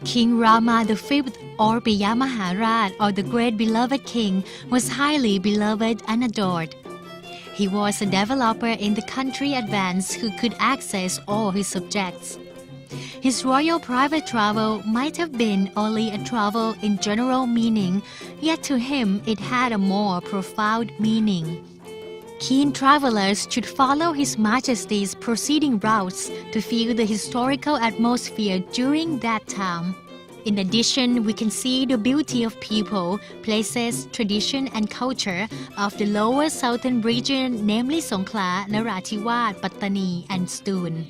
King Rama V or Piya Maharaj or the great beloved king was highly beloved and adored. He was a developer in the country advance who could access all his subjects. His royal private travel might have been only a travel in general meaning, yet to him it had a more profound meaning. Keen travelers should follow His Majesty's proceeding routes to feel the historical atmosphere during that time. In addition, we can see the beauty of people, places, tradition and culture of the lower southern region, namely Songkhla, Narathiwat, Pattani and Ston,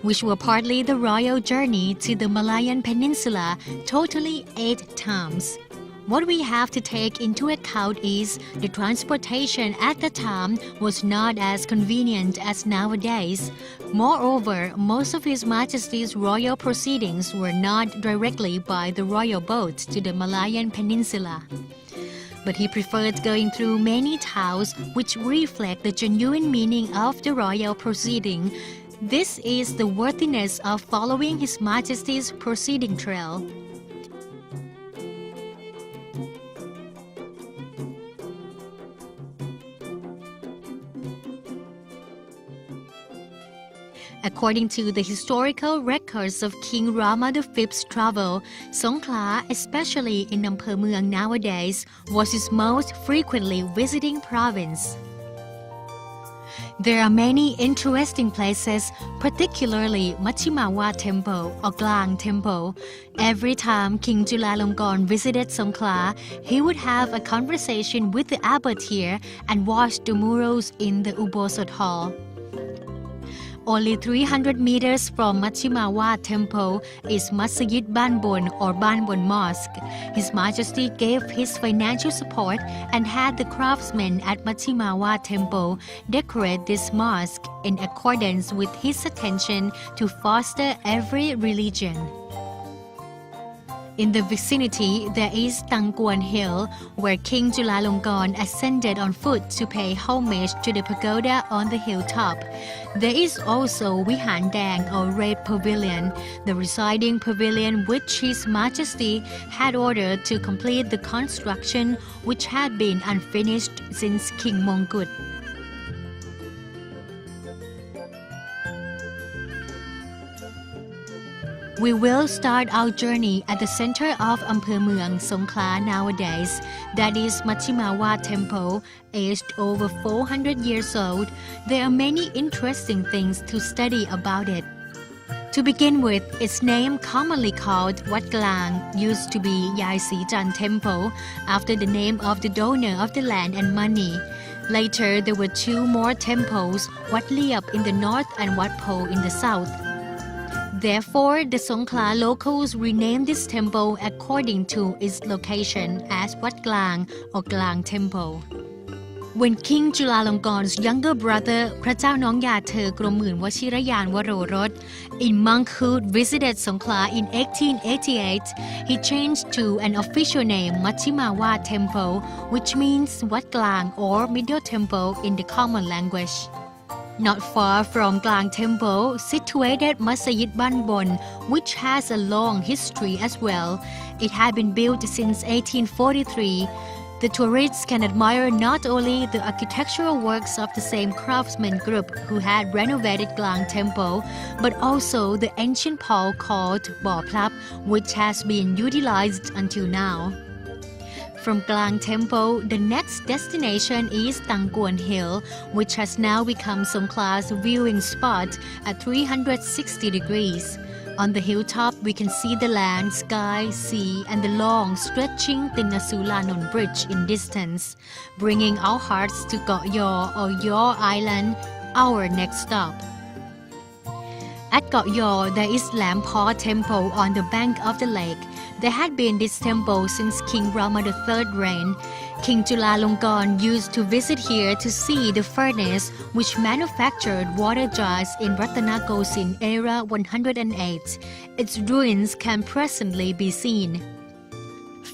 which were partly the royal journey to the Malayan Peninsula, totally 8 times. What we have to take into account is the transportation at the time was not as convenient as nowadays. Moreover, most of His Majesty's royal proceedings were not directly by the royal boat to the Malayan Peninsula, but he preferred going through many towns which reflect the genuine meaning of the royal proceeding. This is the worthiness of following His Majesty's proceeding trail. According to the historical records of King Rama V's travel, Songkhla, especially in Ampher Mueang nowadays, was his most frequently visiting province. There are many interesting places, particularly Machimawat Temple or Klang Temple. Every time King Chulalongkorn visited Songkhla, he would have a conversation with the abbot here and watch the murals in the Ubosot Hall. Only 300 meters from Machimawat Temple is Masjid Banbon or Banbon Mosque. His Majesty gave his financial support and had the craftsmen at Machimawat Temple decorate this mosque in accordance with his attention to foster every religion. In the vicinity, there is Tangkuan Hill, where King Chulalongkorn ascended on foot to pay homage to the pagoda on the hilltop. There is also Vihan Dang or Red Pavilion, the residing pavilion which His Majesty had ordered to complete the construction, which had been unfinished since King Mongkut. We will start our journey at the center of Ampher Mueang, Songkhla nowadays, that is Machimawat Temple, aged over 400 years old. There are many interesting things to study about it. To begin with, its name commonly called Wat Klang used to be Yai Si Chan Temple, after the name of the donor of the land and money. Later, there were 2 more temples, Wat Liap in the north and Wat Po in the south. Therefore, the Songkhla locals renamed this temple according to its location as Wat Klang or Klang Temple. When King Chulalongkorn's younger brother, พระเจ้าน้องยาเธอกรมหมื่นวชิรยานวโรรส in monkhood visited Songkhla in 1888, he changed to an official name Machimawat Temple, which means Wat Klang or Middle Temple in the common language. Not far from Klang Temple, situated Masjid Banbon, which has a long history as well. It had been built since 1843. The tourists can admire not only the architectural works of the same craftsman group who had renovated Klang Temple, but also the ancient pole called Bo Plap, which has been utilized until now. From Klang Temple, the next destination is Tangkuan Hill, which has now become Songkhla's viewing spot at 360 degrees. On the hilltop, we can see the land, sky, sea, and the long, stretching Tinasulanon Bridge in distance, bringing our hearts to Got Yaw or Yaw Island, our next stop. At Got Yaw, there is Lam Paw Temple on the bank of the lake. There had been this temple since King Rama III's reign. King Chulalongkorn used to visit here to see the furnace which manufactured water jars in Ratanakosin era 108. Its ruins can presently be seen.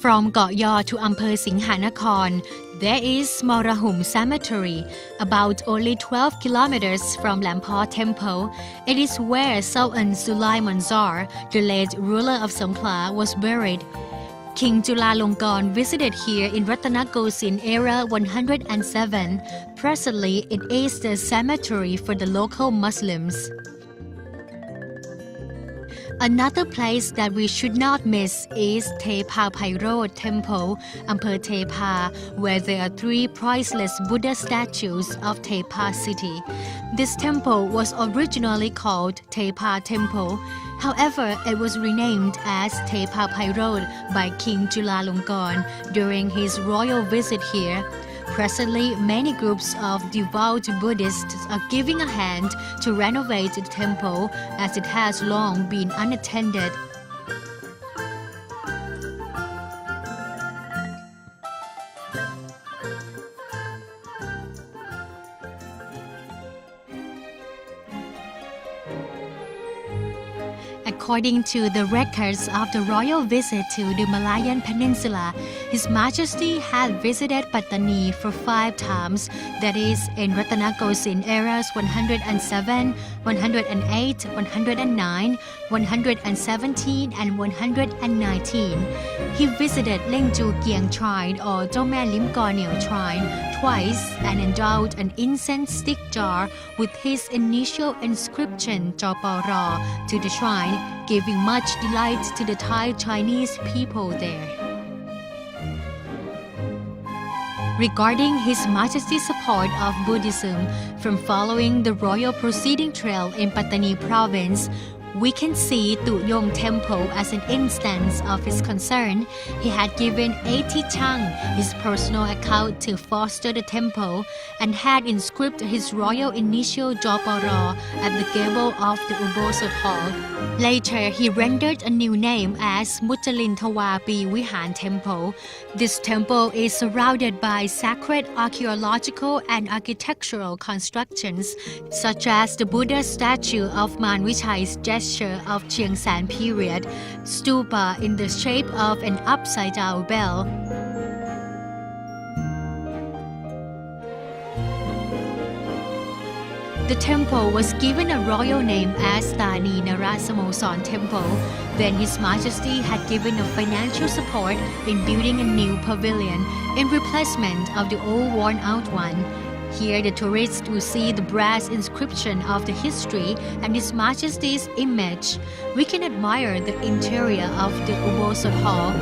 From Got Yaw to Ampher Singhanakon, there is Morahum Cemetery, about only 12 kilometers from Lam Paw Temple. It is where Sultan Sulaiman Zar, the late ruler of Songkhla, was buried. King Chulalongkorn visited here in Ratanakosin era 107. Presently, it is the cemetery for the local Muslims. Another place that we should not miss is Tepa Pairod Temple, Ampher Tepa, where there are 3 priceless Buddha statues of Tepa city. This temple was originally called Tepa Temple. However, it was renamed as Tepa Pairod by King Chulalongkorn during his royal visit here. Presently, many groups of devout Buddhists are giving a hand to renovate the temple as it has long been unattended. According to the records of the royal visit to the Malayan Peninsula, His Majesty had visited Pattani for 5 times, that is, in Ratanakosin eras 107, 108, 109, 117, and 119. He visited Lengju Kiang Shrine or Chome Lim Korneo Shrine twice and endowed an incense stick jar with his initial inscription Joporo to the shrine, giving much delight to the Thai Chinese people there. Regarding His Majesty's support of Buddhism from following the royal proceeding trail in Pattani province, we can see Tu Yong Temple as an instance of his concern. He had given 80 Chang, his personal account, to foster the temple and had inscribed his royal initial Joporo at the gable of the Ubosot Hall. Later, he rendered a new name as Muttalin Tawapi Vihan Temple. This temple is surrounded by sacred archaeological and architectural constructions, such as the Buddha statue of Manvichai's gesture of Chiang San period, stupa in the shape of an upside-down bell. The temple was given a royal name as Thani Narasamosan Temple. Then His Majesty had given a financial support in building a new pavilion in replacement of the old worn-out one. Here the tourists will see the brass inscription of the history and His Majesty's image. We can admire the interior of the Ubosot Hall.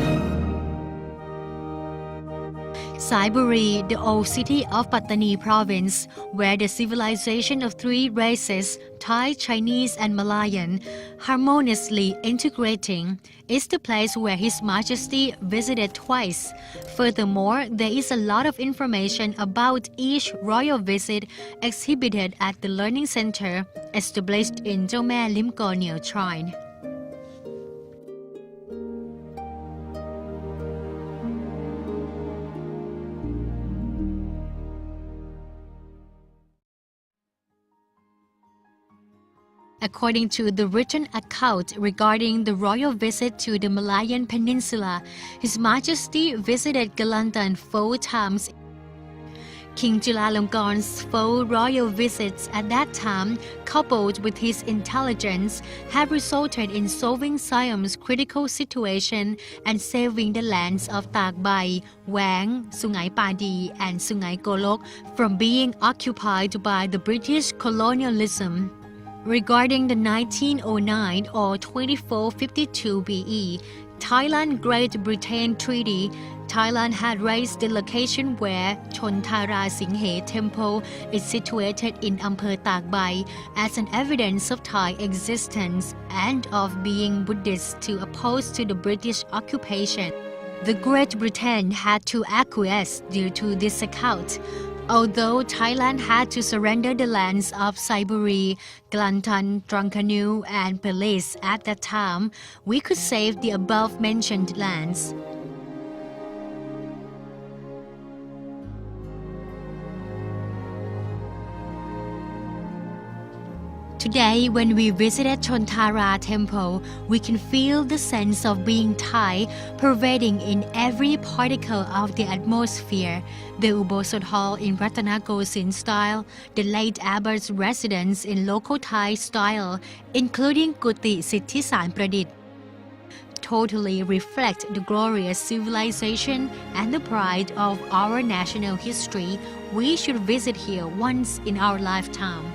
Saiburi, the old city of Pattani province, where the civilization of 3 races, Thai, Chinese, and Malayan, harmoniously integrating, is the place where His Majesty visited twice. Furthermore, there is a lot of information about each royal visit exhibited at the Learning Center established in Chome Lim Korneo Shrine. According to the written account regarding the royal visit to the Malayan Peninsula, His Majesty visited Kelantan 4 times. King Chulalongkorn's 4 royal visits at that time, coupled with his intelligence, have resulted in solving Siam's critical situation and saving the lands of Tak Bai, Wang, Sungai Padi, and Sungai Golok from being occupied by the British colonialism. Regarding the 1909 or 2452 BE Thailand-Great Britain Treaty, Thailand had raised the location where Chontara Singhe Temple is situated in Ampher Tak Bai as an evidence of Thai existence and of being Buddhist to oppose to the British occupation. The Great Britain had to acquiesce due to this account. Although Thailand had to surrender the lands of Saiburi, Kelantan, Trengganu, and Perlis at that time, we could save the above-mentioned lands. Today, when we visited Chontara Temple, we can feel the sense of being Thai pervading in every particle of the atmosphere. The Ubosot Hall in Ratanakosin style, the late abbot's residence in local Thai style, including Kuti Siddhisan Pradit, totally reflect the glorious civilization and the pride of our national history. We should visit here once in our lifetime.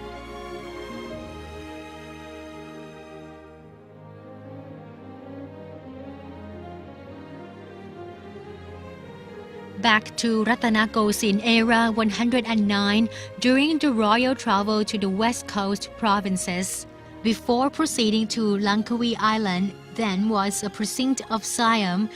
Back to Ratanakosin era 109 during the royal travel to the west coast provinces. Before proceeding to Langkawi Island, then was a precinct of Siam,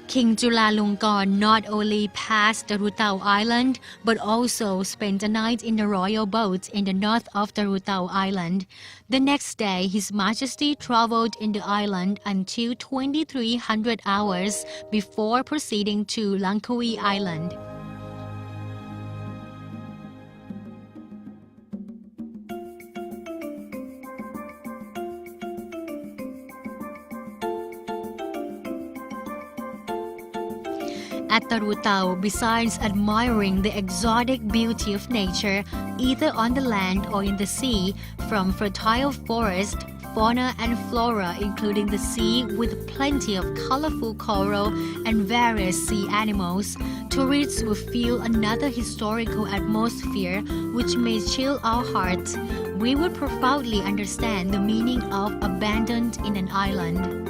King Chulalongkorn not only passed the Rutao Island but also spent the night in the royal boat in the north of the Rutao Island. The next day, His Majesty traveled in the island until 2300 hours before proceeding to Langkawi Island. At Tarutao, besides admiring the exotic beauty of nature, either on the land or in the sea, from fertile forest, fauna and flora including the sea with plenty of colorful coral and various sea animals, tourists will feel another historical atmosphere which may chill our hearts. We would profoundly understand the meaning of abandoned in an island.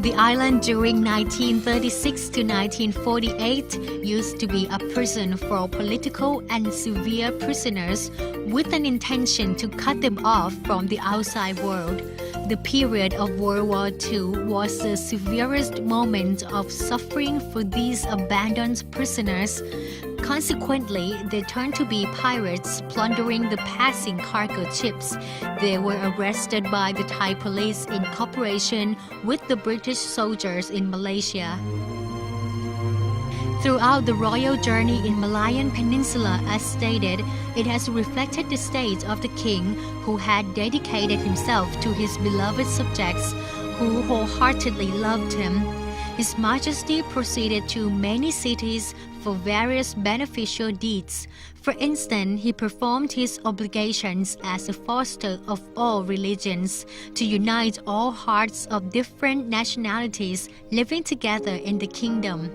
The island during 1936 to 1948 used to be a prison for political and severe prisoners with an intention to cut them off from the outside world. The period of World War II was the severest moment of suffering for these abandoned prisoners. Consequently, they turned to be pirates plundering the passing cargo ships. They were arrested by the Thai police in cooperation with the British soldiers in Malaysia. Throughout the royal journey in Malayan Peninsula, as stated, it has reflected the state of the king who had dedicated himself to his beloved subjects who wholeheartedly loved him. His Majesty proceeded to many cities for various beneficial deeds. For instance, he performed his obligations as a foster of all religions to unite all hearts of different nationalities living together in the kingdom.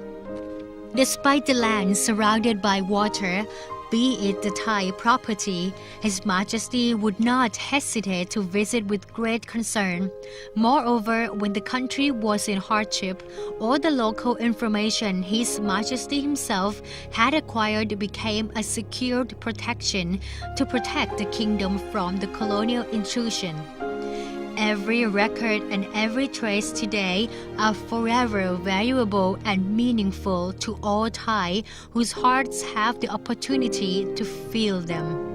Despite the land surrounded by water, be it the Thai property, His Majesty would not hesitate to visit with great concern. Moreover, when the country was in hardship, all the local information His Majesty himself had acquired became a secured protection to protect the kingdom from the colonial intrusion. Every record and every trace today are forever valuable and meaningful to all Thai whose hearts have the opportunity to feel them.